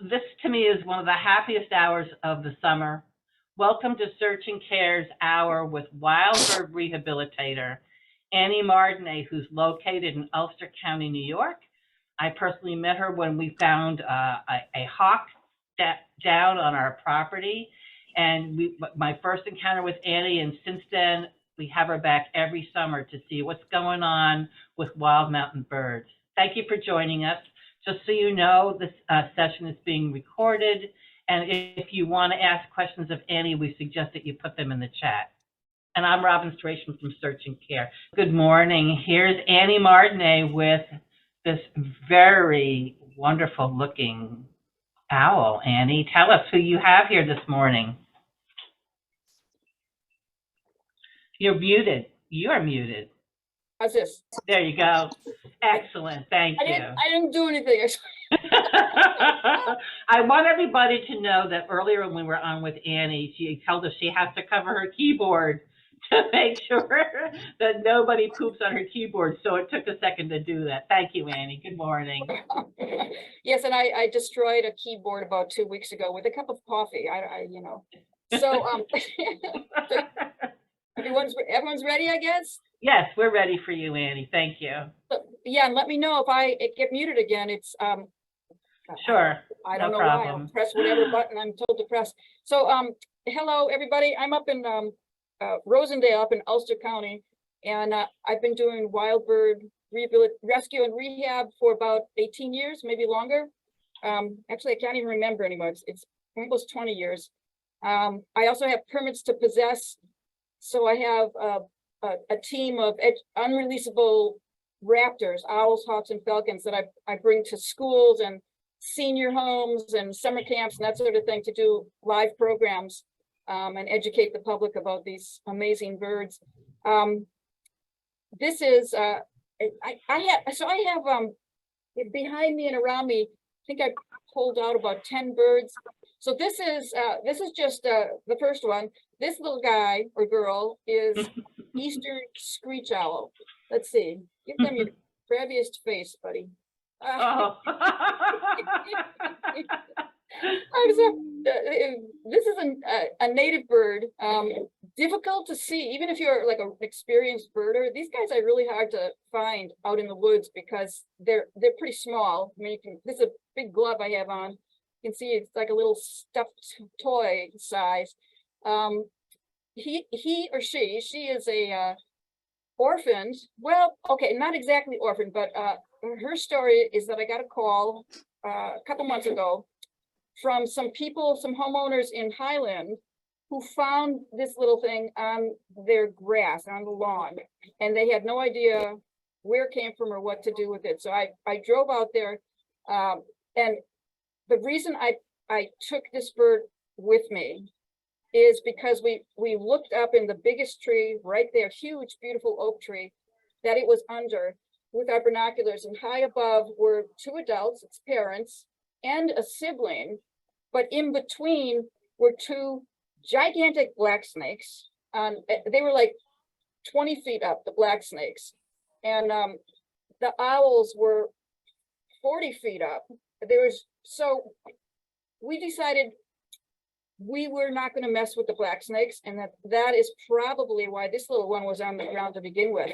This to me is one of the happiest hours of the summer. Welcome to Search and Care's Hour with Wild Bird Rehabilitator Annie Mardiney, who's located in Ulster County, New York. I personally met her when we found a hawk down on our property, and my first encounter with Annie, and since then we have her back every summer to see what's going on with wild mountain birds. Thank you for joining us. Just so you know, this session is being recorded, and if you want to ask questions of Annie, we suggest that you put them in the chat. And I'm Robin Stration from Search and Care. Good morning. Here's Annie Mardiney with this very wonderful looking owl. Annie, tell us who you have here this morning. You're muted. You are muted. How's this? There you go. Excellent. Thank you. I didn't do anything. I want everybody to know that earlier when we were on with Annie, she told us she has to cover her keyboard to make sure that nobody poops on her keyboard. So it took a second to do that. Thank you, Annie. Good morning. Yes, and I destroyed a keyboard about 2 weeks ago with a cup of coffee. So everyone's ready, I guess. Yes, we're ready for you, Annie. Thank you. Yeah, and let me know if I get muted again. It's sure. I don't know why. I'll press whatever button I'm told to press. So hello everybody. I'm up in Rosendale, up in Ulster County, and I've been doing wild bird rescue and rehab for about 18 years, maybe longer. Actually, I can't even remember anymore. It's almost 20 years. I also have permits to possess. So I have a team of unreleasable raptors, owls, hawks, and falcons that I bring to schools and senior homes and summer camps and that sort of thing to do live programs and educate the public about these amazing birds. This is I have behind me and around me, I think I pulled out about 10 birds. So this is just the first one. This little guy or girl is Eastern screech owl. Let's see. Give them your crabbiest face, buddy. Oh. This is a native bird. Difficult to see, even if you're like an experienced birder. These guys are really hard to find out in the woods because they're pretty small. I mean, this is a big glove I have on. You can see it's like a little stuffed toy size. He or she is a orphaned. Well, okay, not exactly orphaned, but her story is that I got a call a couple months ago from some people, some homeowners in Highland who found this little thing on their grass on the lawn, and they had no idea where it came from or what to do with it. So I drove out there, and the reason I took this bird with me is because we looked up in the biggest tree right there, huge, beautiful oak tree, that it was under with our binoculars, and high above were 2 adults, its parents, and a sibling, but in between were 2 gigantic black snakes. They were like 20 feet up, the black snakes, and the owls were 40 feet up. So we decided we were not going to mess with the black snakes, and that is probably why this little one was on the ground to begin with.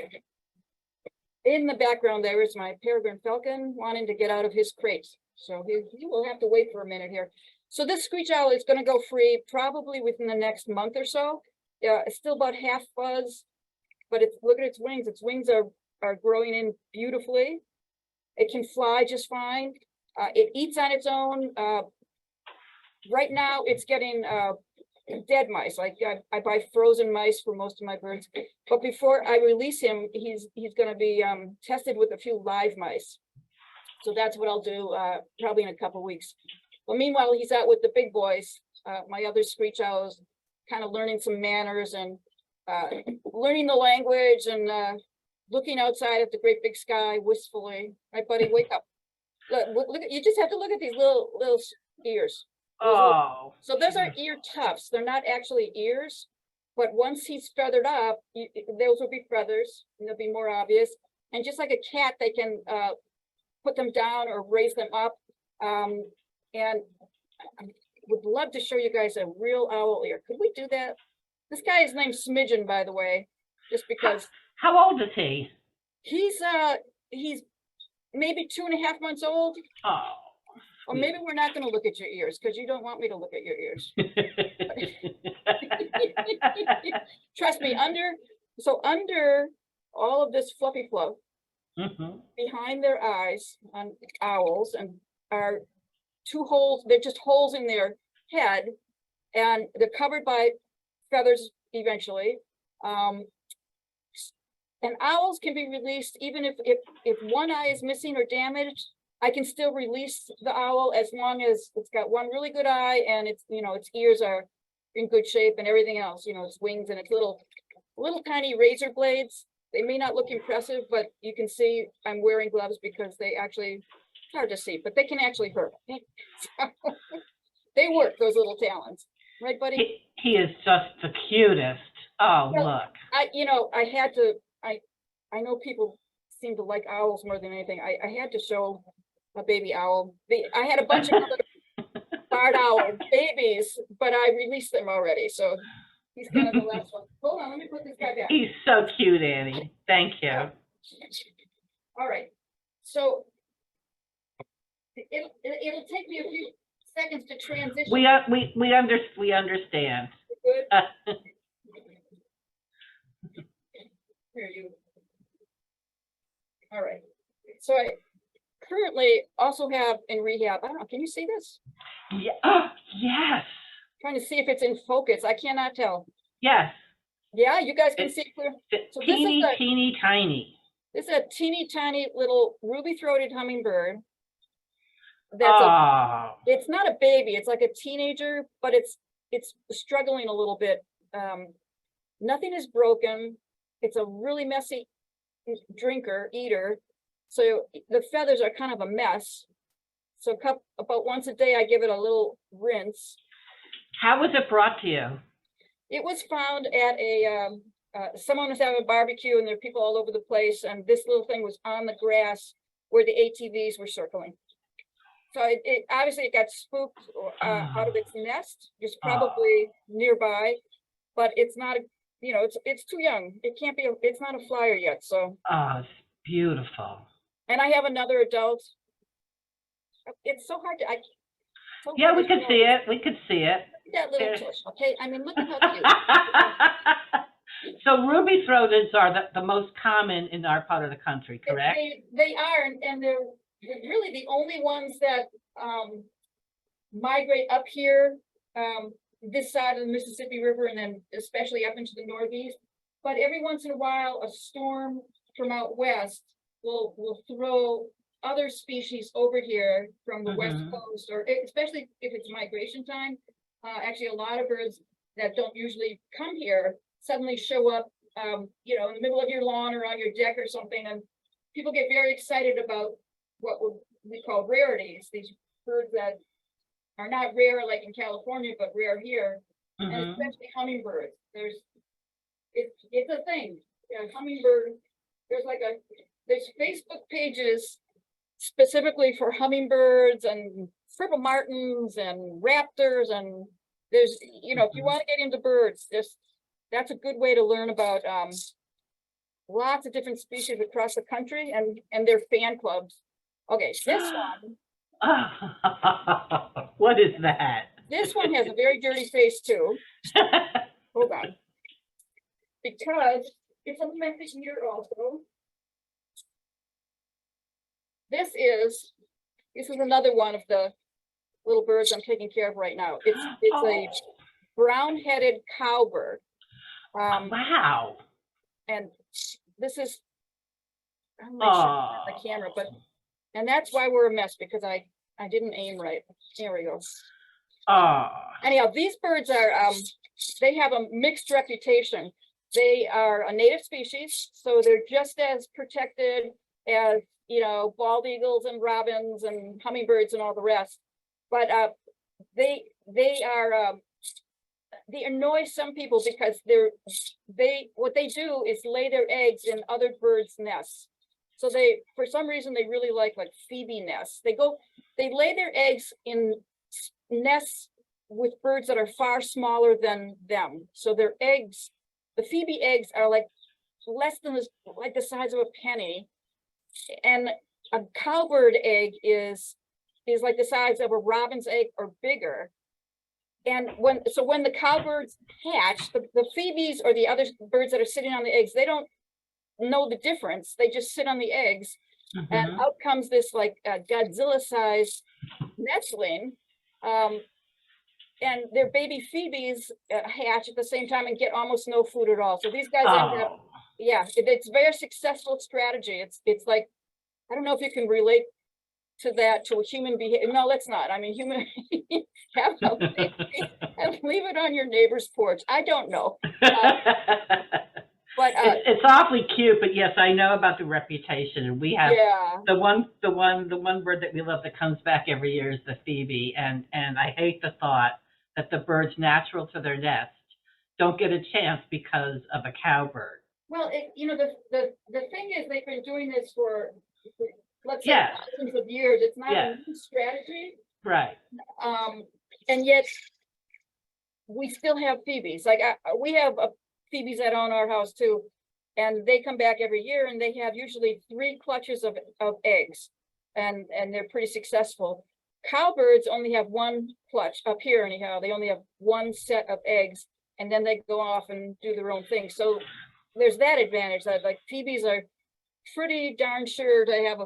In the background there is my peregrine falcon wanting to get out of his crate, so he will have to wait for a minute here. So this screech owl is going to go free probably within the next month or so. It's still about half buzz, but look at its wings. Its wings are growing in beautifully. It can fly just fine. It eats on its own. Right now, it's getting dead mice. Like I buy frozen mice for most of my birds. But before I release him, he's going to be tested with a few live mice. So that's what I'll do probably in a couple of weeks. Well, meanwhile, he's out with the big boys. My other screech owls, kind of learning some manners and learning the language and looking outside at the great big sky wistfully. Right, buddy, wake up. Look, you just have to look at these little ears. Oh. So those are ear tufts. They're not actually ears, but once he's feathered up, those will be feathers, and they'll be more obvious. And just like a cat, they can put them down or raise them up. And I would love to show you guys a real owl ear. Could we do that? This guy is named Smidgen, by the way, just because. How old is he? He's maybe 2.5 months old. Oh. Or maybe we're not going to look at your ears because you don't want me to look at your ears. Trust me, under all of this fluffy fluff, behind their eyes on owls and are 2 holes, they're just holes in their head, and they're covered by feathers eventually. And owls can be released even if one eye is missing or damaged. I can still release the owl as long as it's got one really good eye and its ears are in good shape and everything else, its wings and its little tiny razor blades. They may not look impressive, but you can see I'm wearing gloves because they actually, it's hard to see, but they can actually hurt. They work, those little talons. Right, buddy? He is just the cutest. Oh, well, look. I know people seem to like owls more than anything. I had to show a baby owl. I had a bunch of other barred owl babies, but I released them already. So he's kind of the last one. Hold on, let me put this guy back. He's so cute, Annie. Thank you. All right. So it'll take me a few seconds to transition. We understand. Good. Here you. All right. So I currently also have in rehab. I don't know. Can you see this? Yeah. Oh, yes. Trying to see if it's in focus. I cannot tell. Yes. Yeah, you guys can see it clear. So teeny tiny. This is a teeny tiny little ruby-throated hummingbird. It's not a baby. It's like a teenager, but it's struggling a little bit. Nothing is broken. It's a really messy eater. So the feathers are kind of a mess. So about once a day, I give it a little rinse. How was it brought to you? It was found at someone was having a barbecue and there are people all over the place. And this little thing was on the grass where the ATVs were circling. So it obviously got spooked out of its nest, just probably nearby, but it's not it's too young. It can't be. It's not a flyer yet. So. Oh, it's beautiful. And I have another adult. It's so hard to. Yeah, we could see it. We could see it. That little tush. Okay, I mean, look at how cute. So ruby-throateds are the most common in our part of the country, correct? They are, and they're really the only ones that migrate up here. This side of the Mississippi River, and then especially up into the Northeast. But every once in a while, a storm from out west will throw other species over here from the West Coast, or especially if it's migration time. Actually, a lot of birds that don't usually come here suddenly show up, in the middle of your lawn or on your deck or something, and people get very excited about what we call rarities. These birds that are not rare like in California, but rare here, and especially hummingbirds. It's a thing. Hummingbird. There's Facebook pages specifically for hummingbirds and purple martins and raptors, and there's if you want to get into birds, that's a good way to learn about lots of different species across the country and their fan clubs. Okay, this one. What is that? This one has a very dirty face too. Hold on. Because it's a messy ear also. This is another one of the little birds I'm taking care of right now. It's a brown-headed cowbird. Wow. And this is, I'm not sure the camera, and that's why we're a mess, because I didn't aim right. There we go. Anyhow, these birds are, they have a mixed reputation. They are a native species, so they're just as protected as, bald eagles and robins and hummingbirds and all the rest. But they annoy some people because what they do is lay their eggs in other birds' nests. So for some reason, they really like Phoebe nests. They they lay their eggs in nests with birds that are far smaller than them. So their eggs, the Phoebe eggs, are like less than this, like the size of a penny, and a cowbird egg is like the size of a robin's egg or bigger. And when the cowbirds hatch, the Phoebes or the other birds that are sitting on the eggs, they don't know the difference. They just sit on the eggs, and out comes this like Godzilla-sized nestling. And their baby Phoebes hatch at the same time and get almost no food at all. So these guys end up, yeah, it's a very successful strategy. It's like, I don't know if you can relate to that, to a human behavior. No, let's not. I mean, human, have a baby and leave it on your neighbor's porch. I don't know. But it's awfully cute, but yes, I know about the reputation, and we have the one bird that we love that comes back every year is the Phoebe, and I hate the thought that the birds natural to their nest don't get a chance because of a cowbird. Well, the thing is, they've been doing this for, let's say, thousands of years. It's not a new strategy, right? And yet we still have Phoebes. Like we have Phoebes that own our house too, and they come back every year, and they have usually 3 clutches of eggs, and they're pretty successful. Cowbirds only have 1 clutch up here anyhow. They only have 1 set of eggs, and then they go off and do their own thing. So there's that advantage that like Phoebes are pretty darn sure to have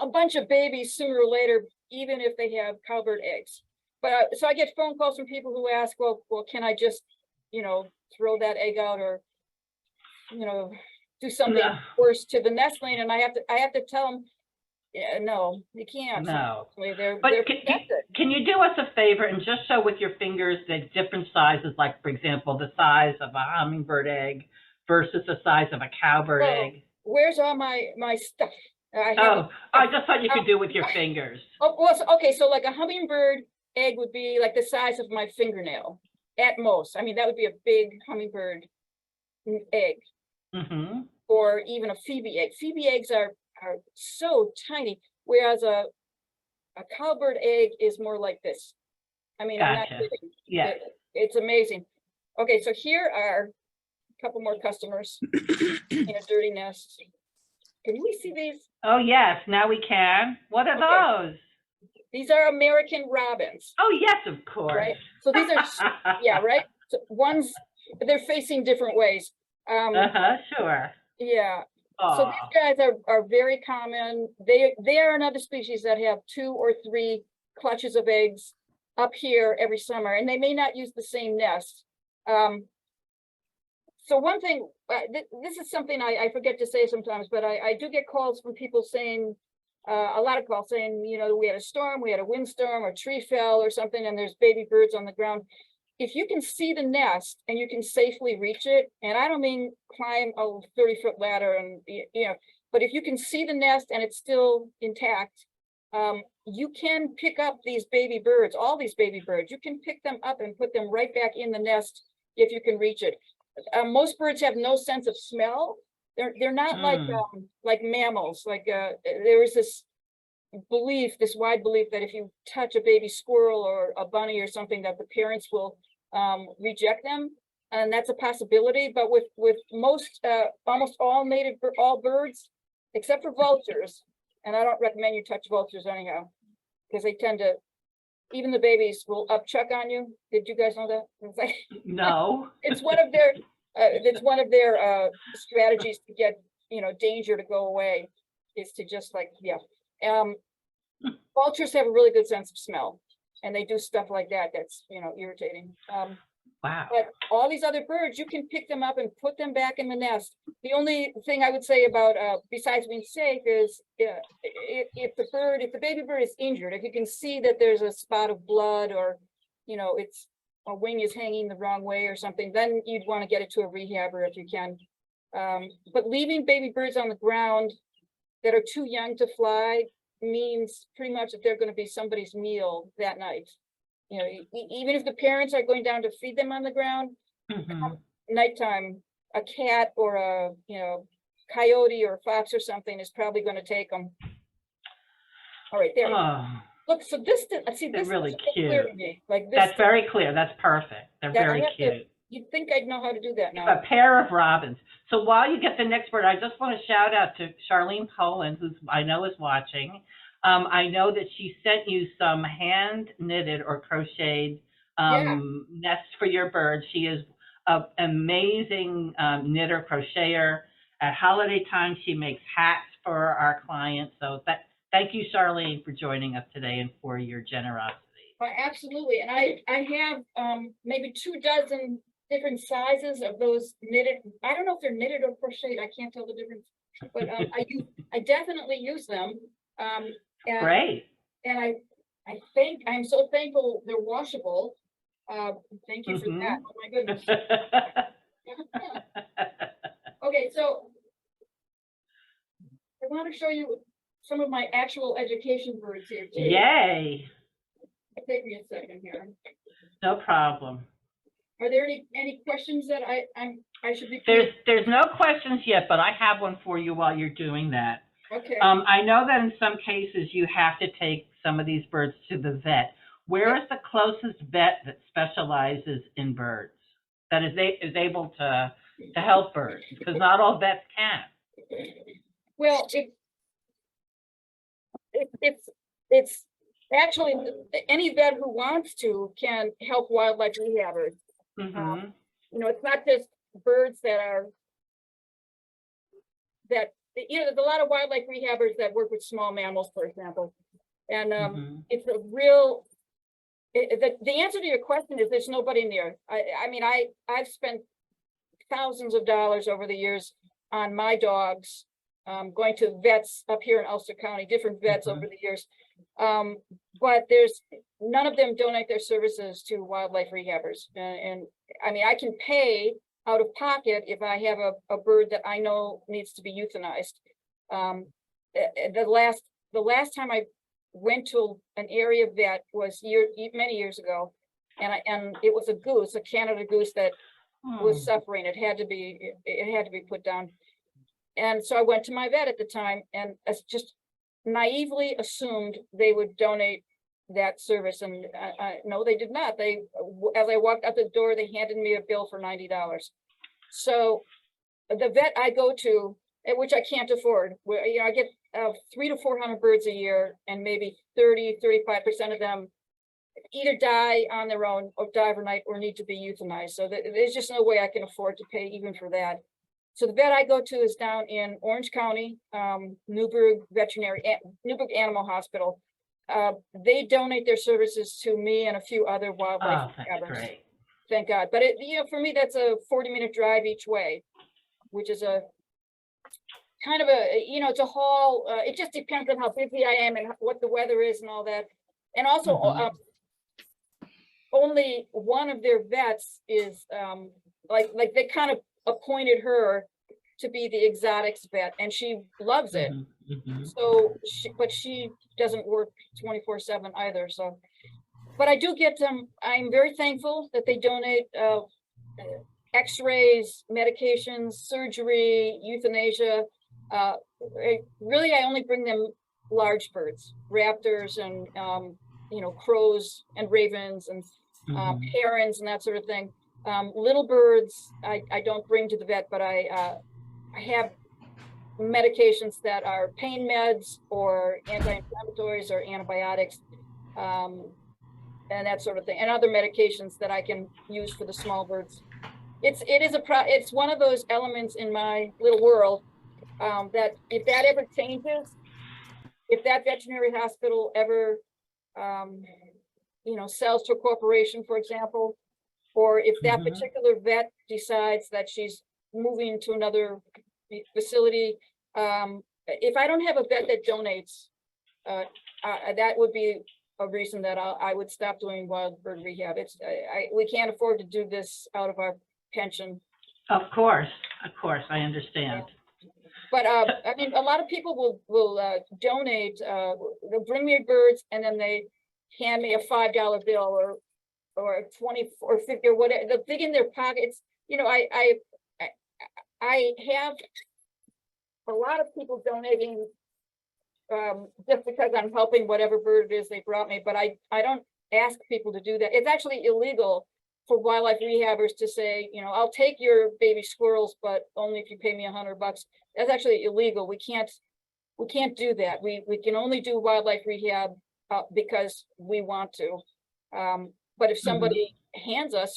a bunch of babies sooner or later, even if they have cowbird eggs. But so I get phone calls from people who ask, well, can I just, throw that egg out, or, do something worse to the nestling? And I have to tell them, no, you can't. No. They're protected. Can you do us a favor and just show with your fingers the different sizes, like, for example, the size of a hummingbird egg versus the size of a cowbird egg? Where's all my stuff? I just thought you could do with your fingers. Oh, well, okay, so like a hummingbird egg would be like the size of my fingernail at most. I mean, that would be a big hummingbird egg. Or even a Phoebe egg. Phoebe eggs are so tiny, whereas a cowbird egg is more like this. I mean, I'm not kidding. Yeah, it's amazing. Okay, so here are a couple more customers in a dirty nest. Can we see these? Oh yes, now we can. What are those? These are American robins. Oh yes, of course. Right. So these are right. So they're facing different ways. Sure. Yeah. Aww. So these guys are very common. They are another species that have 2 or 3 clutches of eggs up here every summer, and they may not use the same nest. So one thing, this is something I forget to say sometimes, but I do get calls from people saying, a lot of calls saying, we had a storm, we had a windstorm, or tree fell or something, and there's baby birds on the ground. If you can see the nest and you can safely reach it, and I don't mean climb a 30-foot ladder, and but if you can see the nest and it's still intact, you can pick up these baby birds, all these baby birds. You can pick them up and put them right back in the nest if you can reach it. Most birds have no sense of smell. They're not like mammals. Like there is this wide belief that if you touch a baby squirrel or a bunny or something, that the parents will reject them, and that's a possibility. But with most almost all birds, except for vultures, and I don't recommend you touch vultures anyhow, because they tend to, even the babies will upchuck on you. Did you guys know that? It's like, no. It's one of their strategies to get danger to go away, is to just like vultures have a really good sense of smell, and they do stuff like that that's irritating. Wow. But all these other birds, you can pick them up and put them back in the nest. The only thing I would say about besides being safe is if the baby bird is injured, if you can see that there's a spot of blood, or it's a wing is hanging the wrong way or something, then you'd want to get it to a rehabber if you can. But leaving baby birds on the ground that are too young to fly means pretty much that they're going to be somebody's meal that night. Even if the parents are going down to feed them on the ground, nighttime, a cat or a coyote or a fox or something is probably going to take them. All right, there. Look, so this, see, They're this is really so clear to cute. me, like this, That's very clear. That's perfect. They're that I very have to, cute. you'd think I'd know how to do that now. A pair of robins. So while you get the next bird, I just want to shout out to Charlene Poland, who's I know is watching. I know that she sent you some hand knitted or crocheted Yeah, nests for your birds. She is an amazing knitter, crocheter. At holiday time, she makes hats for our clients. So thank you, Charlene, for joining us today and for your generosity. absolutely. And I have maybe 24 different sizes of those knitted. I don't know if they're knitted or crocheted. I can't tell the difference. But I definitely use them. And, Great. and I think I'm so thankful they're washable. Thank you for that. Oh my goodness. Okay, so I want to show you some of my actual education birds here too. Yay. Take me a second here. No problem. Are there any questions that I should be? There's no questions yet, but I have one for you while you're doing that. Okay. I know that in some cases you have to take some of these birds to the vet. Where is the closest vet that specializes in birds, that is able to help birds? Because not all vets can. Well, it's actually any vet who wants to can help wildlife rehabbers. Mm-hmm. You know, it's not just birds there's a lot of wildlife rehabbers that work with small mammals, for example. And it's a real, the answer to your question is there's nobody near. I mean, I've spent thousands of dollars over the years on my dogs, going to vets up here in Ulster County, different vets over the years. But there's none of them donate their services to wildlife rehabbers. And I mean, I can pay out of pocket if I have a bird that I know needs to be euthanized. The last time I went to an area vet was many years ago, and it was a goose, a Canada goose that was suffering. It had to be put down. And so I went to my vet at the time and just naively assumed they would donate that service. And no, they did not. As I walked out the door, they handed me a bill for $90. So the vet I go to, which I can't afford, where I get 300 to 400 birds a year, and maybe 35% of them either die on their own or die overnight or need to be euthanized. So there's just no way I can afford to pay even for that. So the vet I go to is down in Orange County, Newburgh Animal Hospital. They donate their services to me and a few other wildlife rehabbers. Great. Thank God. But for me, that's a 40-minute drive each way, which is a kind of it's a haul. It just depends on how busy I am and what the weather is and all that. And also, only one of their vets is like they kind of appointed her to be the exotics vet, and she loves it. So she doesn't work 24/7 either. So, but I do get them. I'm very thankful that they donate x-rays, medications, surgery, euthanasia. Really, I only bring them large birds, raptors and crows and ravens and herons and that sort of thing. Little birds, I don't bring to the vet, but I have medications that are pain meds or anti-inflammatories or antibiotics, and that sort of thing, and other medications that I can use for the small birds. It's one of those elements in my little world that if that ever changes, if that veterinary hospital ever sells to a corporation, for example, or if that particular vet decides that she's moving to another facility, if I don't have a vet that donates, that would be a reason that I would stop doing wild bird rehab. We can't afford to do this out of our pension. Of course, I understand. But I mean, a lot of people will donate. They'll bring me birds, and then they hand me a $5 bill or 20 or 50 or whatever. They'll dig in their pockets. I have a lot of people donating just because I'm helping whatever bird it is they brought me, but I don't ask people to do that. It's actually illegal for wildlife rehabbers to say, you know, I'll take your baby squirrels, but only if you pay me $100. That's actually illegal. We can't do that. We can only do wildlife rehab because we want to. But if somebody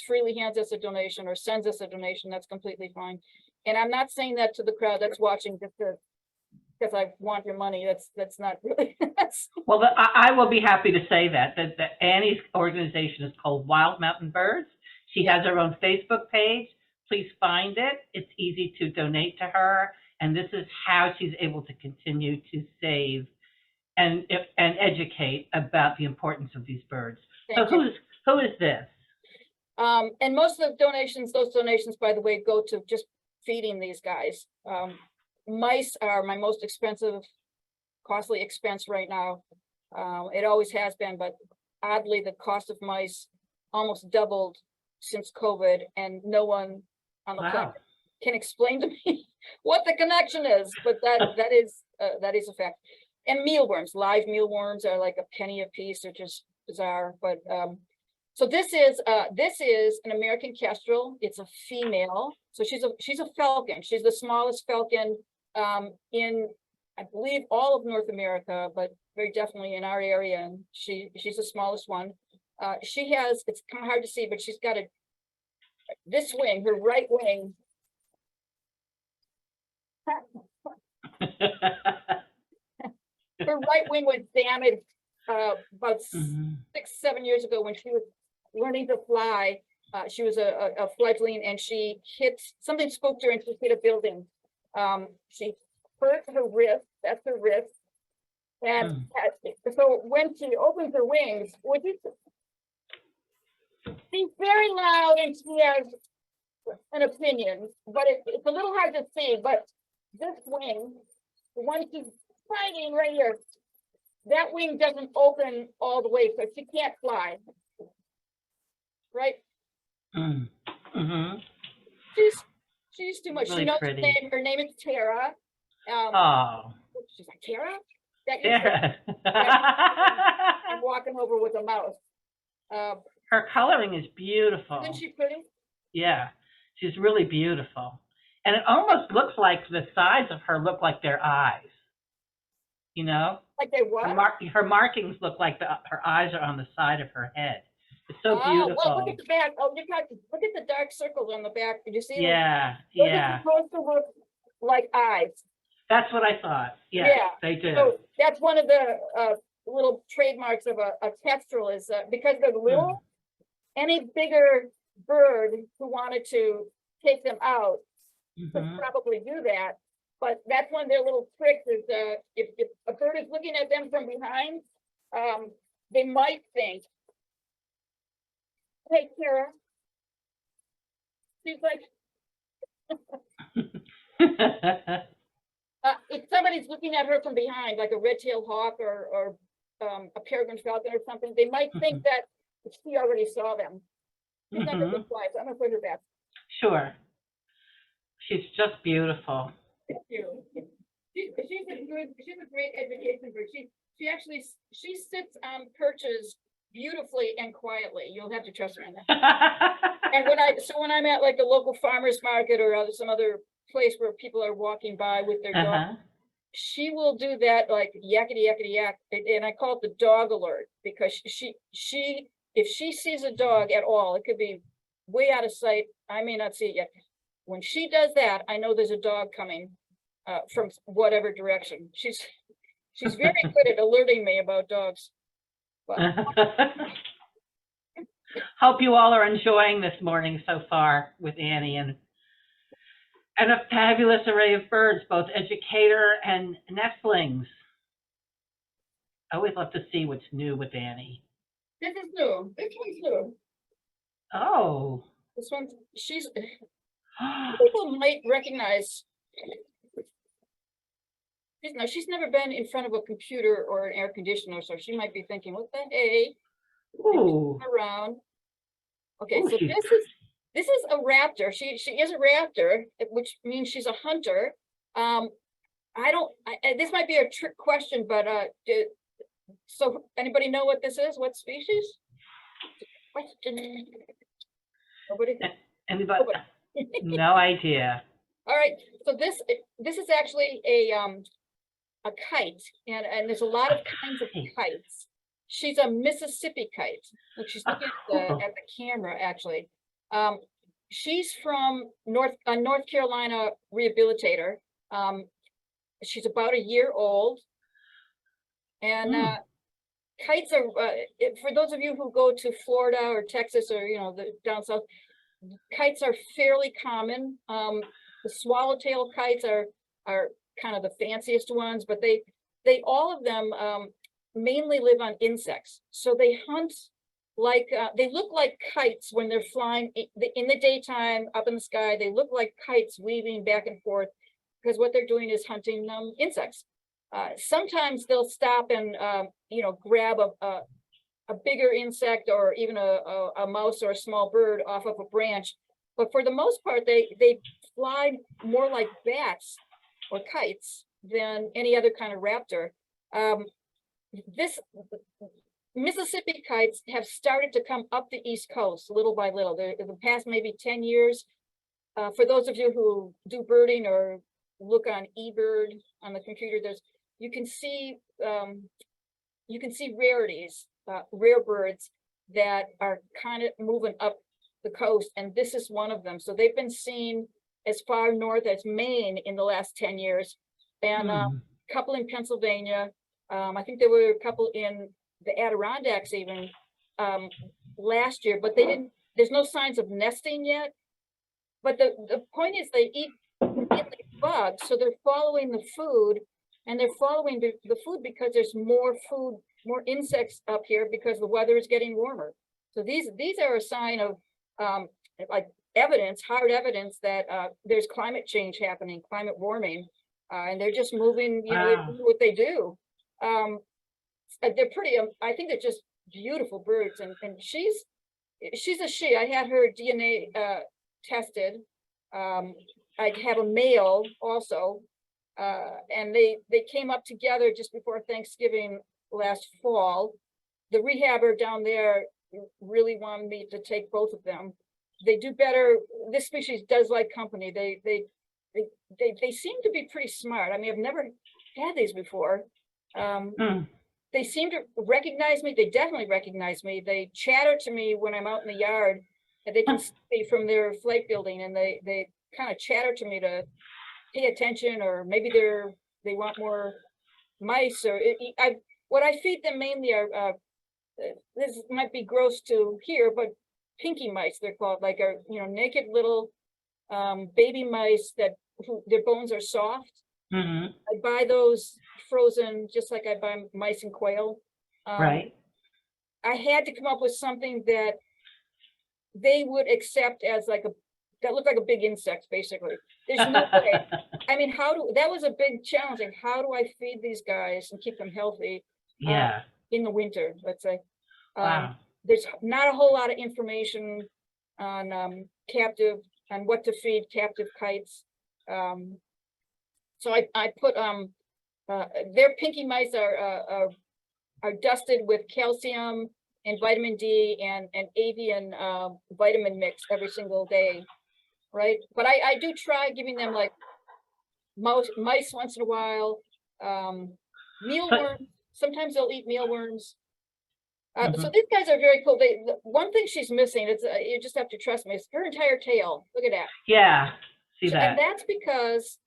freely hands us a donation or sends us a donation, that's completely fine. And I'm not saying that to the crowd that's watching just because I want your money. That's not really. Well, I will be happy to say that Annie's organization is called Wild Mountain Birds. She has her own Facebook page. Please find it. It's easy to donate to her, and this is how she's able to continue to save and educate about the importance of these birds. So who is this? And most of those donations, by the way, go to just feeding these guys. Mice are my most costly expense right now. It always has been, but oddly, the cost of mice almost doubled since COVID, and no one on the planet can explain to me what the connection is, but that is a fact. And mealworms, live mealworms are like a penny a piece, which is bizarre. But so this is an American kestrel. It's a female, so she's a falcon. She's the smallest falcon in, I believe, all of North America, but very definitely in our area. And she's the smallest one. She has, it's kind of hard to see, but she's got this wing, her right wing. Her right wing was damaged about 6-7 years ago when she was learning to fly. She was a fledgling, and she hit, something spooked her and she hit a building. She hurt her wrist, that's her wrist. And so when she opens her wings, she's very loud and she has an opinion, but it's a little hard to see. But this wing, the one she's fighting right here, that wing doesn't open all the way, so she can't fly. Right? She's too much. Really she knows her name. Her name is Tara. She's like, Tara? Tara. I'm walking over with a mouse. Her coloring is beautiful. Isn't she pretty? Yeah, she's really beautiful. And it almost looks like the sides of her look like their eyes. You know? Like they what? Her markings look like her eyes are on the side of her head. It's so beautiful. Well, look at the back. Oh, look at the dark circles on the back. Did you see? Yeah, those are supposed to look like eyes. That's what I thought. Yeah, they do. So that's one of the little trademarks of a kestrel is because they're little. Any bigger bird who wanted to take them out could probably do that. But that's one of their little tricks is if a bird is looking at them from behind, they might think, hey, Kara. She's like, if somebody's looking at her from behind, like a red-tailed hawk or a peregrine falcon or something, they might think that she already saw them. She's not going to fly, so I'm going to put her back. Sure. She's just beautiful. She's a great education bird. She sits on perches beautifully and quietly. You'll have to trust her on that. And when I'm at like a local farmer's market or some other place where people are walking by with their dog, she will do that like yakety yakety yak, and I call it the dog alert because she if she sees a dog at all, it could be way out of sight. I may not see it yet. When she does that, I know there's a dog coming from whatever direction. She's very good at alerting me about dogs. But hope you all are enjoying this morning so far with Annie and a fabulous array of birds, both educator and nestlings. I always love to see what's new with Annie. This is new. This one's new. Oh. This one, people might recognize. She's never been in front of a computer or an air conditioner, so she might be thinking, what the hey? Ooh. Around. Okay, ooh, so this is a raptor. She is a raptor, which means she's a hunter. This might be a trick question, but so anybody know what this is? What species? Question. Nobody? Anybody? Nobody. No idea. All right, so this is actually a kite, and there's a lot of kinds of kites. She's a Mississippi kite. Look, she's looking cool. at the camera, actually. She's from North Carolina rehabilitator. She's about a year old. And kites are, for those of you who go to Florida or Texas or, the down south, kites are fairly common. The swallowtail kites are kind of the fanciest ones, but they all of them mainly live on insects. So they hunt like, they look like kites when they're flying in the daytime up in the sky. They look like kites weaving back and forth because what they're doing is hunting insects. Sometimes they'll stop and, grab a bigger insect or even a mouse or a small bird off of a branch. But for the most part, they fly more like bats or kites than any other kind of raptor. This Mississippi kites have started to come up the East Coast little by little. In the past maybe 10 years, for those of you who do birding or look on eBird on the computer, you can see rarities, rare birds that are kind of moving up the coast, and this is one of them. So they've been seen as far north as Maine in the last 10 years, and a couple in Pennsylvania. I think there were a couple in the Adirondacks even last year, but there's no signs of nesting yet. But the point is they eat bugs, so they're following the food, and they're following the food because there's more food, more insects up here because the weather is getting warmer. So these are a sign of like evidence, hard evidence that there's climate change happening, climate warming, and they're just moving, they do what they do. They're pretty, I think they're just beautiful birds, and she's a she. I had her DNA tested. I have a male also, and they came up together just before Thanksgiving last fall. The rehabber down there really wanted me to take both of them. They do better. This species does like company. They seem to be pretty smart. I mean, I've never had these before. They seem to recognize me. They definitely recognize me. They chatter to me when I'm out in the yard, and they can see me from their flight building, and they kind of chatter to me to pay attention, or maybe they want more mice, or what I feed them mainly are this might be gross to hear, but pinky mice they're called, like naked little baby mice their bones are soft. I buy those frozen just like I buy mice and quail. Right. I had to come up with something that they would accept as that looked like a big insect, basically. There's no way. I mean, that was a big challenge. Like, how do I feed these guys and keep them healthy? Yeah. In the winter, let's say. Wow. There's not a whole lot of information on what to feed captive kites. So I put their pinky mice are dusted with calcium and vitamin D and avian vitamin mix every single day, right? But I do try giving them like mice once in a while, mealworms. Sometimes they'll eat mealworms. So these guys are very cool. One thing she's missing, you just have to trust me, is her entire tail. Look at that. Yeah, see that. And that's because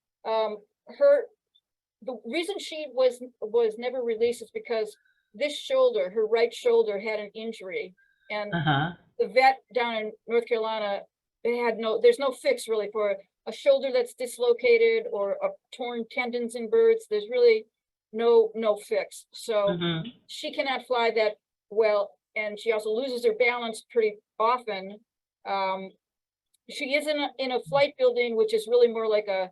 the reason she was never released is because this shoulder, her right shoulder, had an injury, and the vet down in North Carolina, there's no fix really for a shoulder that's dislocated or torn tendons in birds. There's really no fix. So she cannot fly that well, and she also loses her balance pretty often. She is in a flight building, which is really more like a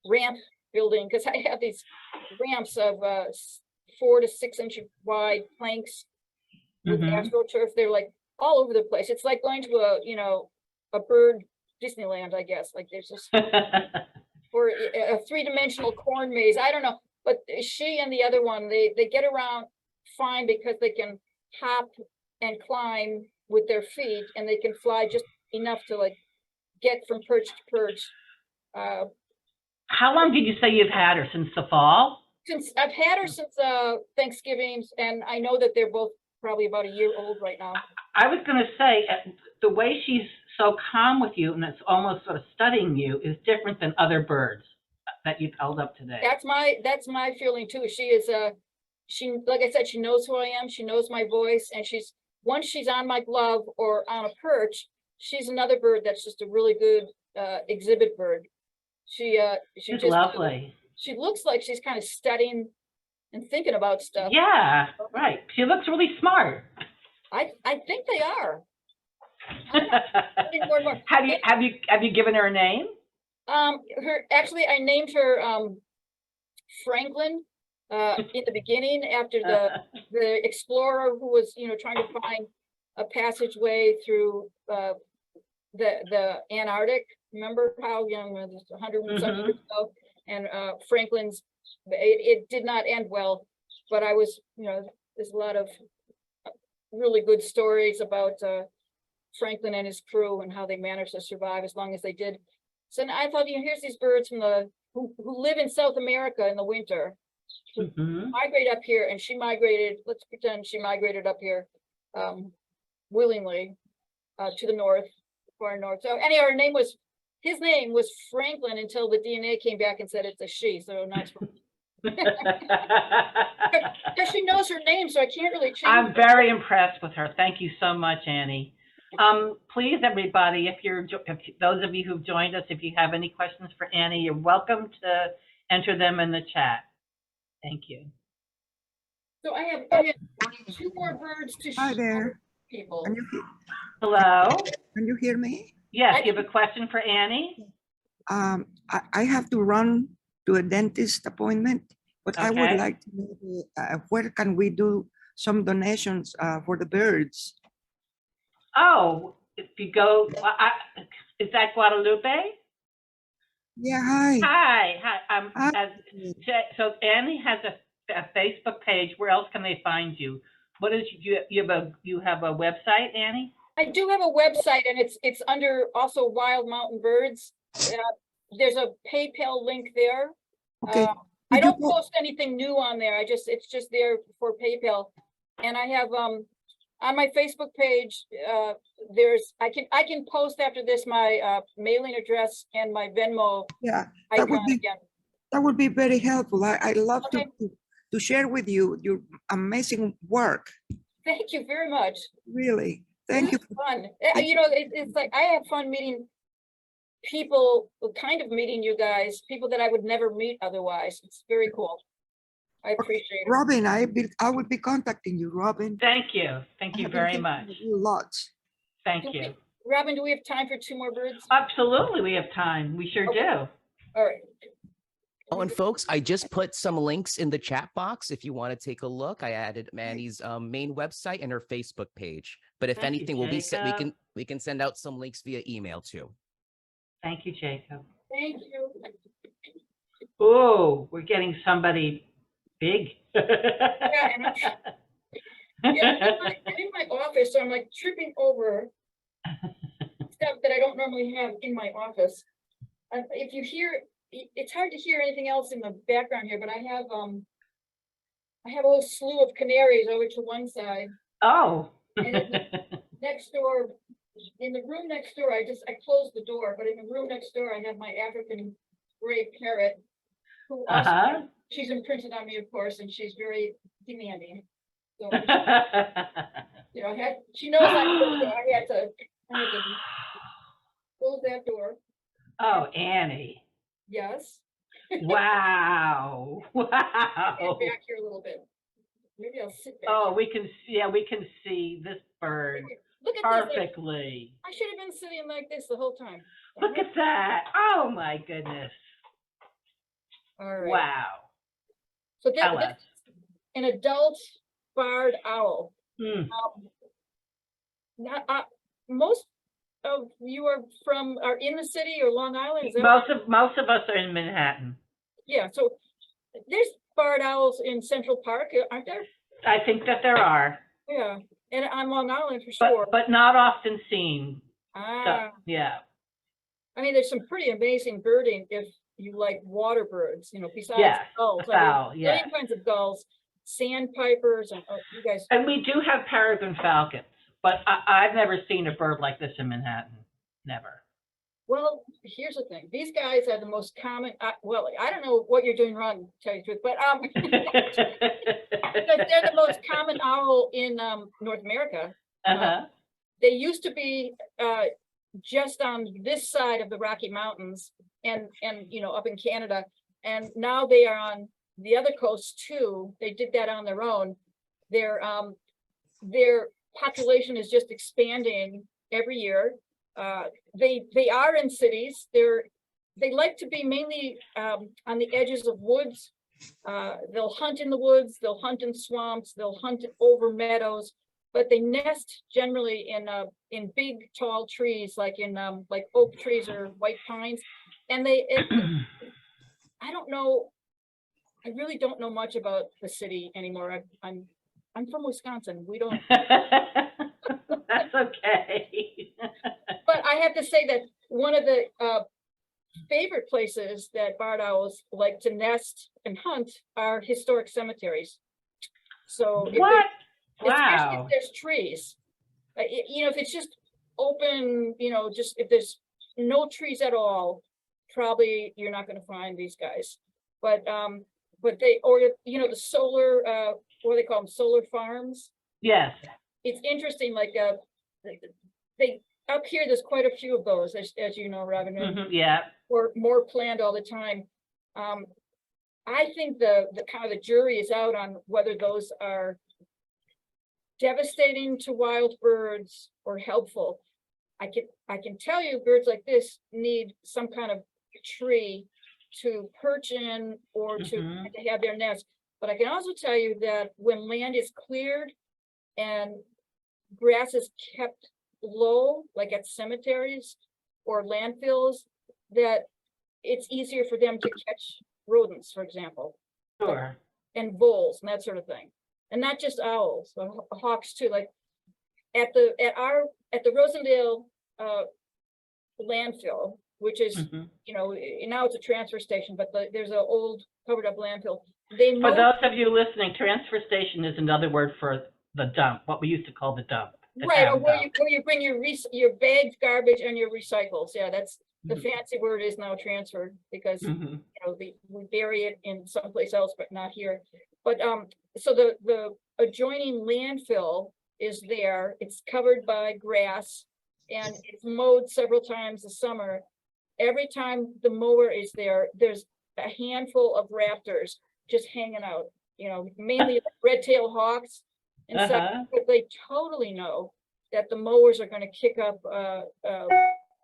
ramp building, because I have these ramps of 4 to 6 inch wide planks with astroturf. They're like all over the place. It's like going to a bird Disneyland, I guess. Like there's just or a three-dimensional corn maze. I don't know, but she and the other one, they get around fine because they can hop and climb with their feet, and they can fly just enough to like get from perch to perch. How long did you say you've had her? Since the fall? Since I've had her since Thanksgiving, and I know that they're both probably about a year old right now. I was going to say, the way she's so calm with you and it's almost sort of studying you is different than other birds that you've held up today. That's my feeling too. She is she, like I said, she knows who I am. She knows my voice, and once she's on my glove or on a perch, she's another bird that's just a really good exhibit bird. She's just lovely. She looks like she's kind of studying and thinking about stuff. Yeah, right. She looks really smart. I think they are. More and more. Have you given her a name? Actually, I named her Franklin in the beginning, after the explorer who was trying to find a passageway through the Antarctic. Remember how 100 and some years ago, and Franklin's it did not end well, but I was there's a lot of really good stories about Franklin and his crew and how they managed to survive as long as they did. So I thought, here's these birds from who live in South America in the winter, migrate up here, and she migrated. Let's pretend she migrated up here willingly to the north, far north. So anyhow, his name was Franklin until the DNA came back and said it's a she. So not. Because she knows her name, so I can't really change. I'm very impressed with her. Thank you so much, Annie. Please, everybody, if those of you who've joined us, if you have any questions for Annie, you're welcome to enter them in the chat. Thank you. So I have 2 more birds to show. Hi there. People. Hello. Can you hear me? Yes. You have a question for Annie? I have to run to a dentist appointment, but okay. I would like to know where can we do some donations for the birds? Oh, if you go, is that Guadalupe? Yeah, hi. Hi. So Annie has a Facebook page. Where else can they find you? What is you have a website, Annie? I do have a website, and it's under also Wild Mountain Birds. There's a PayPal link there. Okay. I don't post anything new on there. It's just there for PayPal, and I have on my Facebook page. I can post after this my mailing address and my Venmo. Yeah, that would be very helpful. I love to share with you your amazing work. Thank you very much. Really, thank you. Fun. It's like I have fun meeting people, kind of meeting you guys, people that I would never meet otherwise. It's very cool. I appreciate it. Robin, I will be contacting you, Robin. Thank you. Thank you very much. Lots. Thank you. Robin, do we have time for 2 more birds? Absolutely, we have time. We sure do. All right. Oh, and folks, I just put some links in the chat box if you want to take a look. I added Manny's main website and her Facebook page. But if anything, we can send out some links via email too. Thank you, Jacob. Thank you. Oh, we're getting somebody big. Yeah, I'm in my office, so I'm like tripping over stuff that I don't normally have in my office. If you hear, it's hard to hear anything else in the background here, but I have a whole slew of canaries over to one side. Oh. And next door, in the room next door, I closed the door, but in the room next door, I have my African gray parrot, who also, she's imprinted on me, of course, and she's very demanding. So, she knows I had to close that door. Oh, Annie. Yes. Wow. Wow. Get back here a little bit. Maybe I'll sit back. Oh, we can see this bird. Look at perfectly. I should have been sitting like this the whole time. Look at that. Oh my goodness. All right. Wow. So that's an adult barred owl. Hmm. Most you are in the city or Long Island? Is that Most of us are in Manhattan. Yeah, so there's barred owls in Central Park, aren't there? I think that there are, Yeah, and on Long Island for but sure. not often seen. So, Ah, yeah. I mean, there's some pretty amazing birding if you like water birds, besides Yes, gulls. fowl, I mean, yes. million kinds of gulls, sandpipers, and you guys. And we do have peregrine falcons, but I've never seen a bird like this in Manhattan. Never. Well, here's the thing. These guys are the most common. Well, I don't know what you're doing wrong, to tell you the truth, but because they're the most common owl in North America. Uh-huh. They used to be just on this side of the Rocky Mountains and up in Canada, and now they are on the other coast too. They did that on their own. Their population is just expanding every year. They are in cities. They like to be mainly on the edges of woods. They'll hunt in the woods, they'll hunt in swamps, they'll hunt over meadows, but they nest generally in big tall trees, like in like oak trees or white pines. And I don't know, I really don't know much about the city anymore. I'm from Wisconsin. We don't. That's okay. But I have to say that one of the favorite places that barred owls like to nest and hunt are historic cemeteries. So What? especially Wow. if there's trees, if it's just open, just if there's no trees at all, probably you're not going to find these guys. But the solar, what do they call them, solar farms. Yes. It's interesting, like they up here, there's quite a few of those, as you know, Robin, Yeah. or more planned all the time. I think the kind of the jury is out on whether those are devastating to wild birds or helpful. I can tell you birds like this need some kind of tree to perch in or to have their nest. But I can also tell you that when land is cleared and grass is kept low, like at cemeteries or landfills, that it's easier for them to catch rodents, for example. Sure. And voles and that sort of thing. And not just owls, but hawks too. Like at the Rosendale landfill, which is now it's a transfer station, but there's an old covered up landfill. For those of you listening, transfer station is another word for the dump, what we used to call the dump. Right, or where you bring your bagged garbage and your recycles. Yeah, that's the fancy word is now transferred, because we bury it in someplace else, but not here. But so the adjoining landfill is there. It's covered by grass and it's mowed several times a summer. Every time the mower is there, there's a handful of raptors just hanging out, mainly red-tailed hawks and stuff, but they totally know that the mowers are going to kick up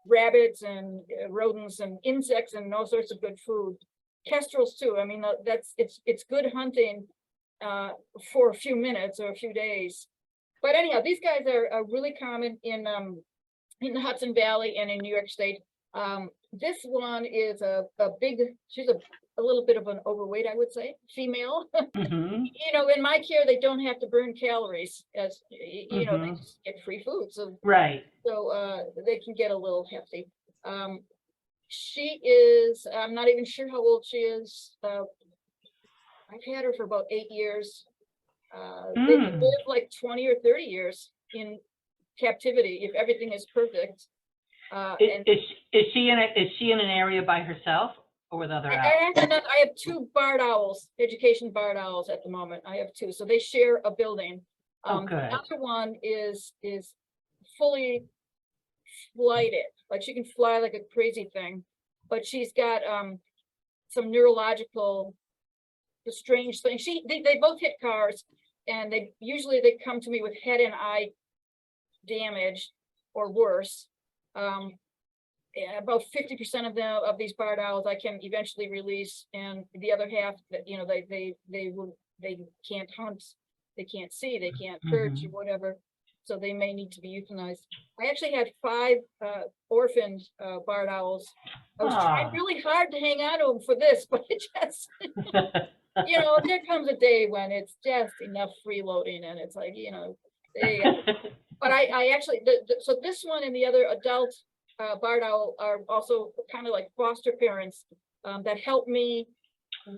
rabbits and rodents and insects and all sorts of good food. Kestrels too. I mean, it's good hunting for a few minutes or a few days. But anyhow, these guys are really common in the Hudson Valley and in New York State. This one is she's a little bit of an overweight, I would say, female. In my care, they don't have to burn calories, as they just get free food. So right. So they can get a little hefty. She is, I'm not even sure how old she is. I've had her for about 8 years. They can live like 20 or 30 years in captivity if everything is perfect. Is she in an area by herself or with other owls? I have 2 barred owls, education barred owls at the moment. I have 2, so they share a building. Good. The other one is fully flighted, like she can fly like a crazy thing, but she's got some neurological strange things. They both hit cars, and they come to me with head and eye damage or worse. About 50% of these barred owls I can eventually release, and the other half that they can't hunt, they can't see, they can't perch or whatever. so they may need to be euthanized. I actually had 5 orphaned barred owls. I was trying Aw. really hard to hang on to them for this, but it just, you know, there comes a day when it's just enough freeloading, and it's like, you know, they. But I actually, so this one and the other adult barred owl are also kind of like foster parents that help me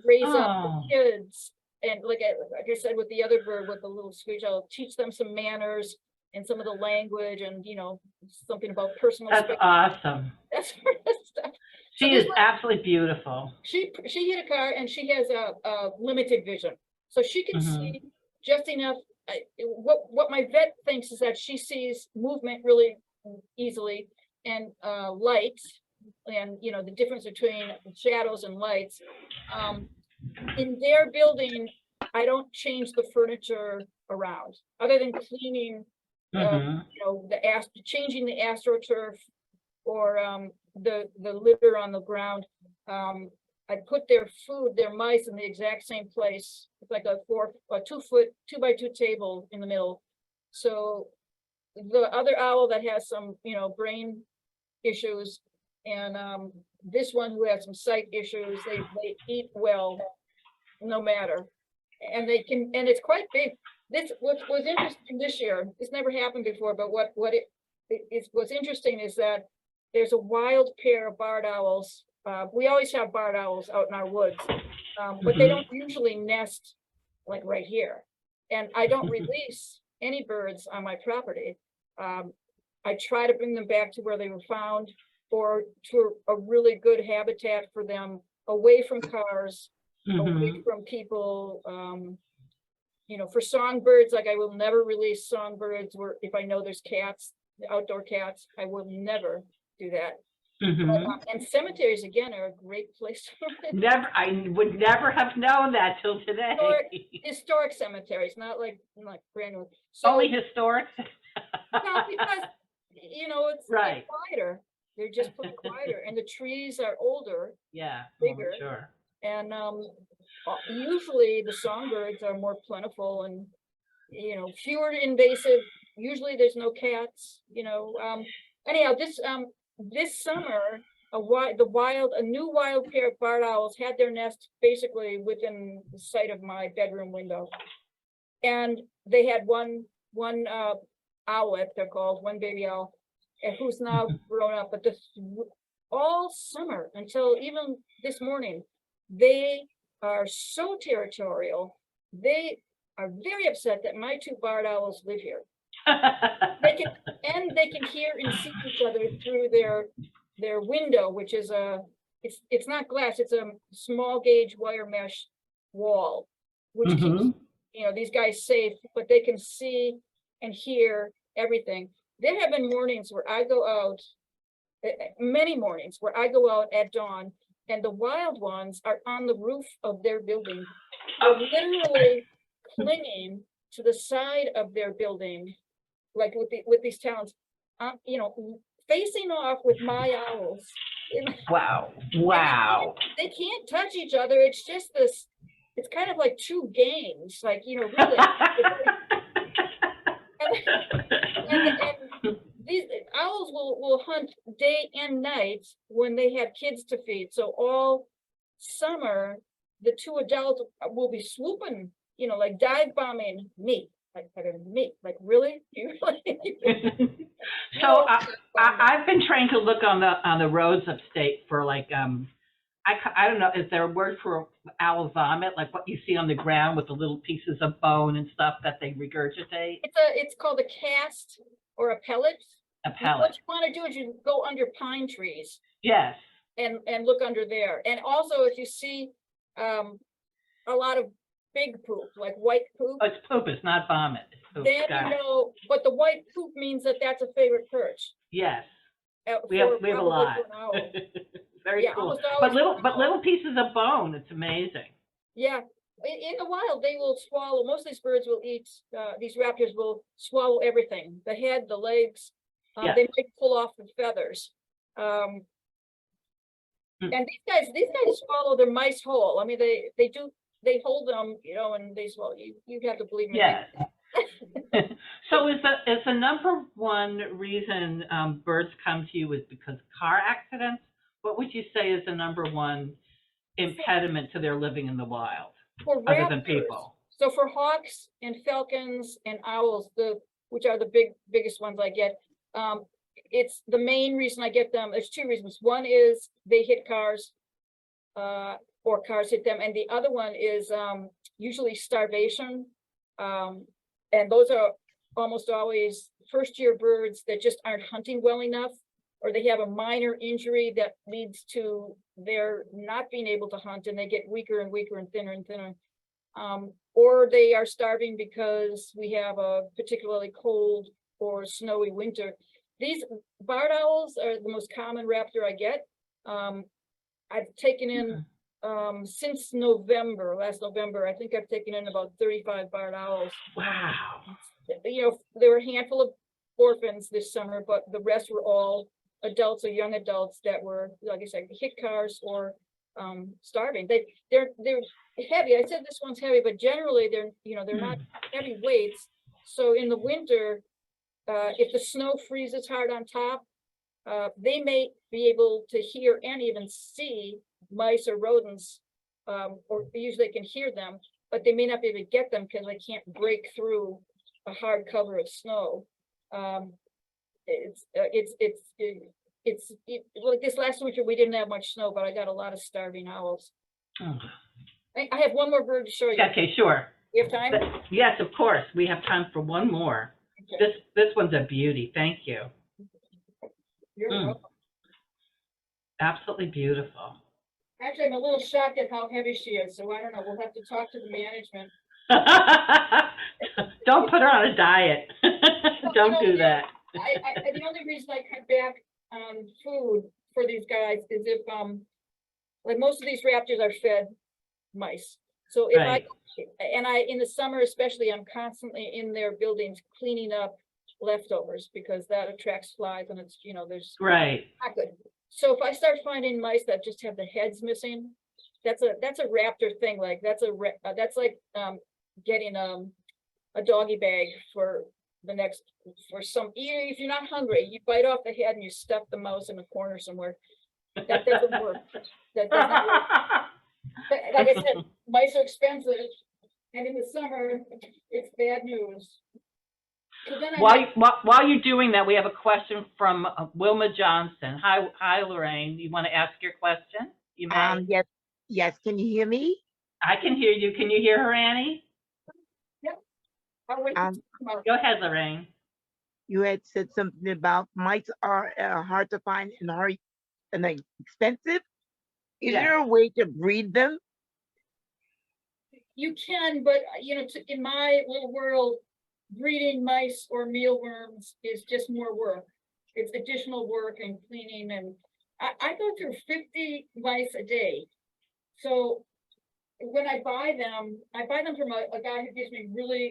raise up the Oh. kids. And like I said, with the other bird, with the little screech, I'll teach them some manners and some of the language, and you know, something about personal That's space, awesome. that sort of stuff. So She this is one, absolutely beautiful. she hit a car, and she has a limited vision, so she can Mhm. see just enough. What my vet thinks is that she sees movement really easily, and light, and you know, the difference between shadows and lights. In their building, I don't change the furniture around, other than cleaning, Mhm. you know, changing the astroturf, or the litter on the ground. I put their food, their mice, in the exact same place. It's like a 2-foot 2x2 table in the middle. So the other owl that has some, you know, brain issues, and this one who has some sight issues, they eat well no matter, and they can, and it's quite big. This what was interesting this year, this never happened before, but what's interesting is that there's a wild pair of barred owls. We always have barred owls out in our woods, but they don't usually nest like right here, and I don't release any birds on my property. I try to bring them back to where they were found, or to a really good habitat for them, away from cars, away Mhm. from people. You know, for songbirds, like I will never release songbirds where, if I know there's cats, outdoor cats, I will never do that. Mhm. And cemeteries again are a great place for it. Never, I would never have known that till today. Historic cemeteries, not like brand new. So Only historic. well, because you know, they're Right. quieter. They're just put quieter, and the trees are older, Yeah. bigger. Sure. And usually the songbirds are more plentiful, and you know, fewer invasive. Usually there's no cats, you know. Anyhow, this summer, a new wild pair of barred owls had their nest basically within the sight of my bedroom window, and they had one owlet, they're called, one baby owl, and who's now grown up. But all summer until even this morning, they are so territorial. They are very upset that my 2 barred owls live here. They can hear and see each other through their window, which is it's not glass, it's a small gauge wire mesh wall, which keeps, you know, these guys safe, but they can see and hear everything. There have been mornings where I go out, many mornings where I go out at dawn, and the wild ones are on the roof of their building. They're literally clinging to the side of their building, like with these towns, you know, facing off with my owls. Wow. And Wow. they can't touch each other. It's just this. It's kind of like 2 gangs, like, you know, really. and these owls will hunt day and night when they have kids to feed. So all summer, the 2 adults will be swooping, you know, like dive bombing me. Like really? You really? So I've been trained to look on the roads upstate for like I don't know, is there a word for owl vomit, like what you see on the ground with the little pieces of bone and stuff that they regurgitate? It's called a cast or a pellet. A What pellet. you want to do is you go under pine trees Yes. and look under there. And also, if you see a lot of big poop, like white poop, Oh, it's poop. It's not vomit. It's poop. then Got you it. know. But the white poop means that that's a favorite perch. Yes. We have a Probably lot. for an owl. Very Yeah, cool. almost But always for an owl. little pieces of bone. It's amazing. Yeah, in the wild, they will swallow. Most of these birds will eat. These raptors will swallow everything: the head, the legs. Yes. They might pull off the feathers. And these guys swallow their mice whole. I mean, they hold them, you know, and they swallow. You have to believe me. Yes. So is the number one reason birds come to you is because of car accidents? What would you say is the number one impediment to their living in the wild, For other than raptors, people? so for hawks and falcons and owls, which are the biggest ones I get, it's the main reason I get them. There's two reasons. One is they hit cars, or cars hit them, and the other one is usually starvation. And those are almost always first-year birds that just aren't hunting well enough, or they have a minor injury that leads to their not being able to hunt, and they get weaker and weaker and thinner and thinner. Or they are starving because we have a particularly cold or snowy winter. These barred owls are the most common raptor I get. I've taken in since last November, I think I've taken in about 35 barred owls. Wow. You know, there were a handful of orphans this summer, but the rest were all adults or young adults that were, like I said, hit cars or starving. They're heavy. I said this one's heavy, but generally they're not heavy weights. So in the winter, if the snow freezes hard on top, they may be able to hear and even see mice or rodents, or usually they can hear them, but they may not be able to get them because they can't break through a hard cover of snow. Like this last winter, we didn't have much snow, but I got a lot of starving owls. Oh. I have one more bird to show you. Okay, sure. You have time? Yes, of course. We have time for one more. Okay. This one's a beauty. Thank you. You're welcome. Absolutely beautiful. Actually, I'm a little shocked at how heavy she is, so I don't know. We'll have to talk to the management. Don't put her on a diet. Don't do that. The only reason I cut back on food for these guys is if, like most of these raptors are fed mice. So if Right. in the summer especially, I'm constantly in their buildings cleaning up leftovers because that attracts flies and it's, there's Right. not good. So if I start finding mice that just have the heads missing, that's a raptor thing. Like that's like getting a doggy bag for some, if you're not hungry, you bite off the head and you stuff the mouse in a corner somewhere. That doesn't work. That doesn't work. But like I said, mice are expensive, and in the summer, it's bad news. So then While you're doing that, we have a question from Wilma Johnson. Hi, Lorraine. You want to ask your question? You may. Yes. Can you hear me? I can hear you. Can you hear her, Annie? Yep. I'll wait Um, till tomorrow. Go ahead, Lorraine. You had said something about mice are hard to find and expensive. Is Yes. there a way to breed them? You can, but in my little world, breeding mice or mealworms is just more work. It's additional work and cleaning, and I go through 50 mice a day. So when I buy them from a guy who gives me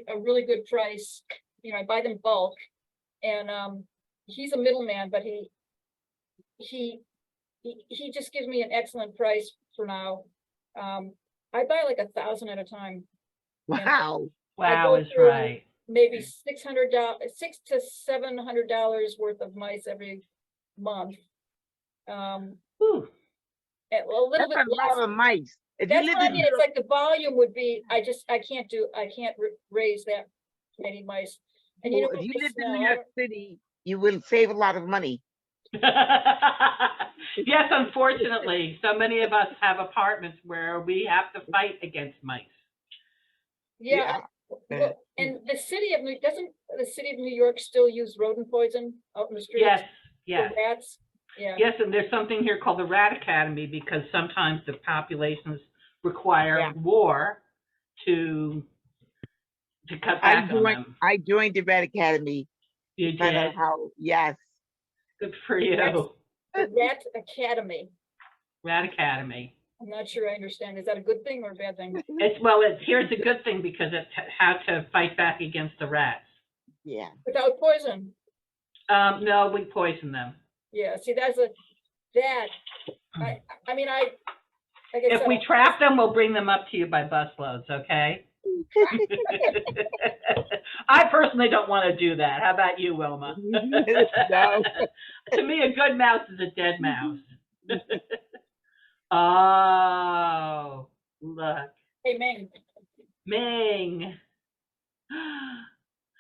a really good price. I buy them bulk, and he's a middleman, but he just gives me an excellent price for now. I buy like 1,000 at a time. Wow. Wow, is through right. Maybe $600 to $700 worth of mice every month. Whew. A little That's bit a lot less. of mice. If That's you what I live mean. It's like the volume would be. I can't raise that many mice. And if what you they lived in smell, New York City, you will save a lot of money. Yes, unfortunately, so many of us have apartments where we have to fight against mice. Yeah. Well, and doesn't the city of New York still use rodent poison out in the streets? Yes. For rats? Yeah. Yes, and there's something here called the Rat Academy because sometimes the populations require war to cut back on them. I joined the Red Academy. You Find did. out how, yes. Good for you. The Rat Academy. Rat Academy. I'm not sure I understand. Is that a good thing or a bad thing? Here's a good thing because it's how to fight back against the rats. Yeah. Without poison. No, we poison them. Yeah, see, if we trap them, we'll bring them up to you by busloads, okay? I personally don't want to do that. How about you, Wilma? No. To me, a good mouse is a dead mouse. Oh, look. Hey, Ming. Ming.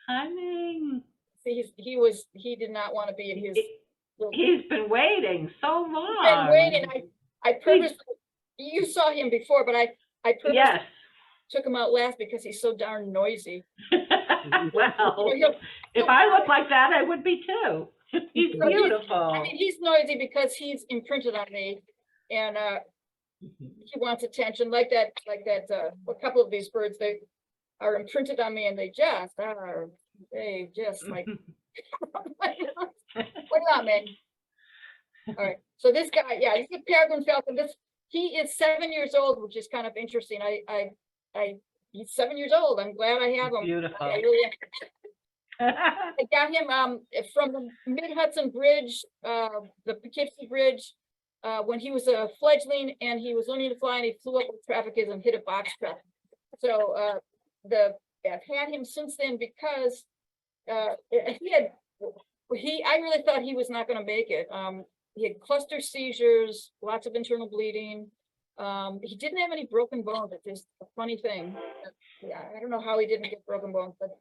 Hi, Ming. See, he did not want to be in his. He's been waiting so He's long. been waiting. I purposely, you saw him before, but I purposely Yes. took him out last because he's so darn noisy. Well, He'll- if I look like that, I would be too. He's beautiful. I mean, he's noisy because he's imprinted on me, and he wants attention like that. A couple of these birds, they are imprinted on me, and they just like. What do you want, man? All right. So this guy, yeah, he's a peregrine falcon. He is 7 years old, which is kind of interesting. He's 7 years old. I'm glad I have him. Beautiful. I really am. I got him from the Mid-Hudson Bridge, the Poughkeepsie Bridge, when he was a fledgling and he was learning to fly, and he flew up with traffic and hit a box truck. So I've had him since then because I really thought he was not going to make it. He had cluster seizures, lots of internal bleeding. He didn't have any broken bones, which is a funny thing. Yeah, I don't know how he didn't get broken bones, but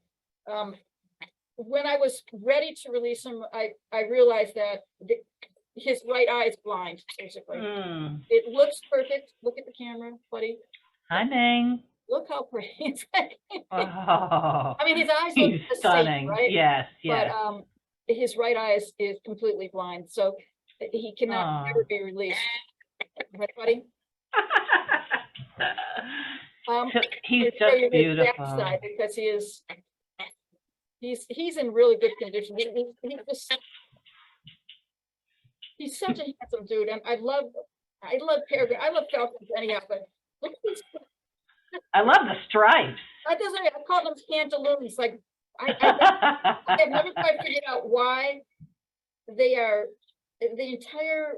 when I was ready to release him, I realized that his right eye is blind, basically. It looks perfect. Look at the camera, buddy. Hi, Ming. Look how pretty it's. Oh, I mean, his eyes look he's the stunning. same, right? Yes, yes. But his right eye is completely blind, so he cannot ever be released. Right, buddy? He's I'll show just you his beautiful. backside because he's in really good condition. He's such a handsome dude, and I love peregrine. I love falcons anyhow, but look at these. I love the stripes. I call them pantaloons. Like I have never quite figured out why they are. The entire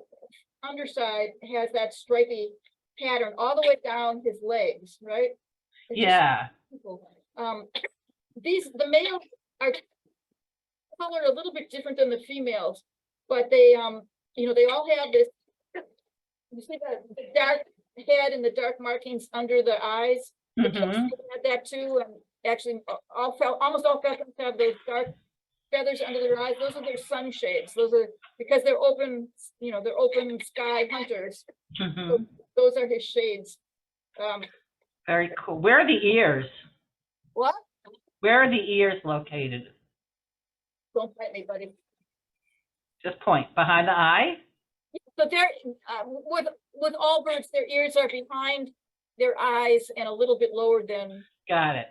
underside has that stripy pattern all the way down his legs, right? It's Yeah. The males are colored a little bit different than the females, but they they all have this. You see the dark head and the dark markings under the eyes. The ducks had that too, and actually almost all falcons have those dark feathers under their eyes. Those are their sunshades. Those are because they're open, they're open sky hunters. So those are his shades. Very cool. Where are the ears? What? Where are the ears located? Don't bite me, buddy. Just point behind the eye. So they're with all birds, their ears are behind their eyes and a little bit lower than Got it.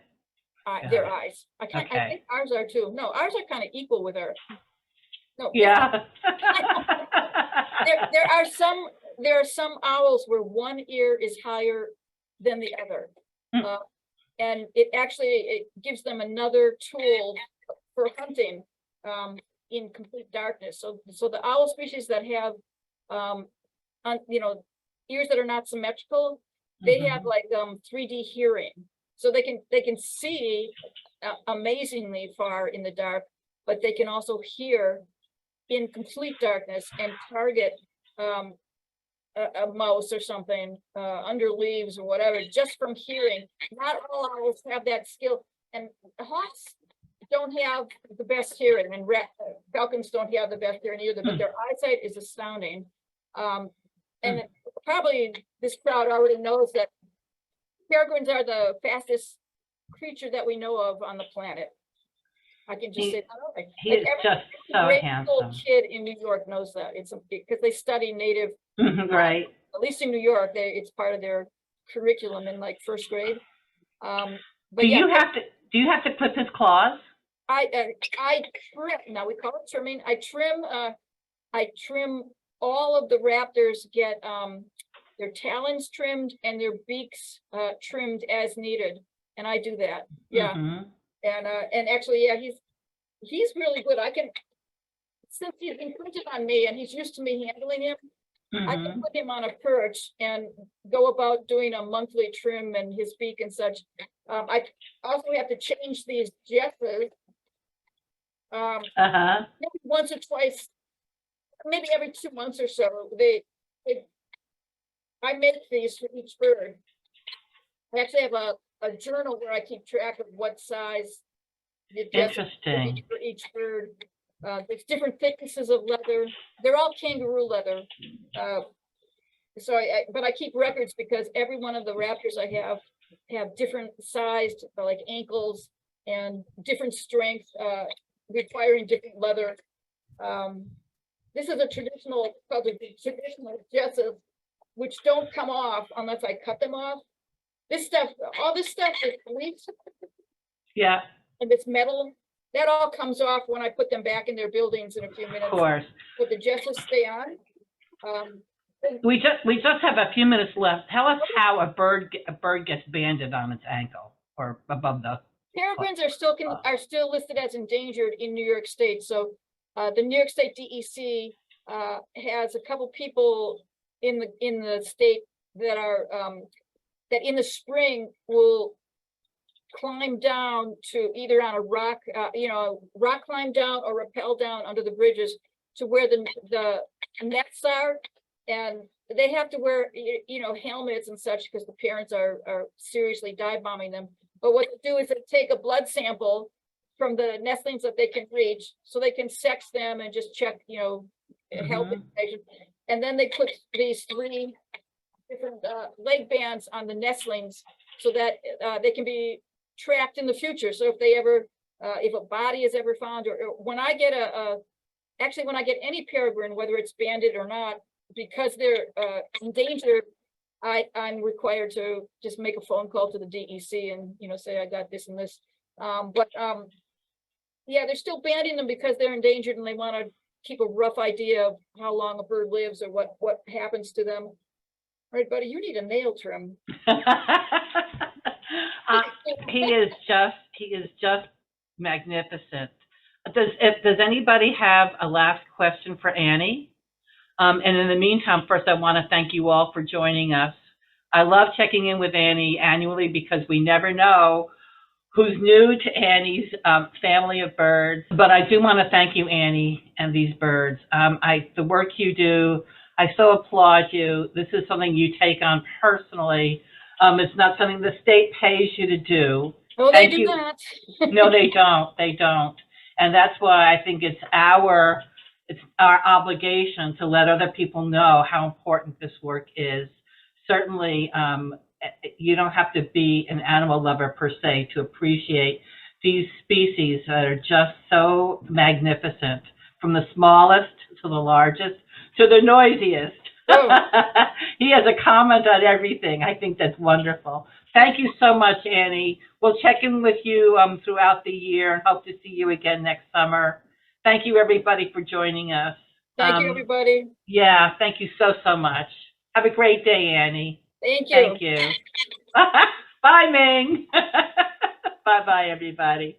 their eyes. I Okay. think ours are too. No, ours are kind of equal with ours. No. Yeah. There are some owls where one ear is higher than the other. And it gives them another tool for hunting in complete darkness. So the owl species that have ears that are not symmetrical, they have like 3D hearing. So they can see amazingly far in the dark, but they can also hear in complete darkness and target a mouse or something under leaves or whatever, just from hearing. Not all owls have that skill, and hawks don't have the best hearing, and falcons don't have the best hearing either, but their eyesight is astounding. And probably this crowd already knows that peregrines are the fastest creature that we know of on the planet. I can just say that. He is just so Every handsome. kid in New York knows that. It's because they study native, Right. at least in New York, it's part of their curriculum in like first grade. But Do you have to clip his claws? I trim. Now we call it trimming. I trim all of the raptors. Get their talons trimmed and their beaks trimmed as needed, and I do that. Yeah. And actually, yeah, he's really good. Since he's imprinted on me and he's used to me handling him, I can put him on a perch and go about doing a monthly trim and his beak and such. I also have to change these jesses. Uh-huh. Maybe once or twice, maybe every 2 months or so. I make these for each bird. I actually have a journal where I keep track of what size the jesses Interesting. for each bird. There's different thicknesses of leather. They're all kangaroo leather. But I keep records because every one of the raptors I have different sized, like ankles and different strength, requiring different leather. This is a traditional jesses, which don't come off unless I cut them off. This stuff, all this stuff is bleached. Yeah, And this metal, that all comes off when I put them back in their buildings in a few minutes. of course. But the jesses stay on. We just have a few minutes left. Tell us how a bird gets banded on its ankle or above the. Peregrines are still listed as endangered in New York State. So the New York State DEC has a couple people in the state that are that in the spring will climb down to either on a rock, rock climb down or rappel down under the bridges to where the nets are, and they have to wear helmets and such because the parents are seriously dive bombing them. But what they do is they take a blood sample from the nestlings that they can reach, so they can sex them and just check, health information. And then they put these 3 different leg bands on the nestlings so that they can be tracked in the future. So if they ever, if a body is ever found, or when I get when I get any peregrine, whether it's banded or not, because they're endangered, I'm required to just make a phone call to the DEC and, say I got this and this. Yeah, they're still banding them because they're endangered and they want to keep a rough idea of how long a bird lives or what happens to them. All right, buddy, you need a nail trim. He is just magnificent. Does anybody have a last question for Annie? And in the meantime, first, I want to thank you all for joining us. I love checking in with Annie annually because we never know who's new to Annie's family of birds. But I do want to thank you, Annie, and these birds. The work you do, I so applaud you. This is something you take on personally. It's not something the state pays you to do. Oh, they do not. No, they don't. They don't. And that's why I think it's our obligation to let other people know how important this work is. Certainly, you don't have to be an animal lover per se to appreciate these species that are just so magnificent, from the smallest to the largest to the noisiest. Oh. He has a comment on everything. I think that's wonderful. Thank you so much, Annie. We'll check in with you throughout the year and hope to see you again next summer. Thank you, everybody, for joining us. Thank you, everybody. Yeah, thank you so much. Have a great day, Annie. Thank you. Thank you. Bye, Ming. Bye-bye, everybody.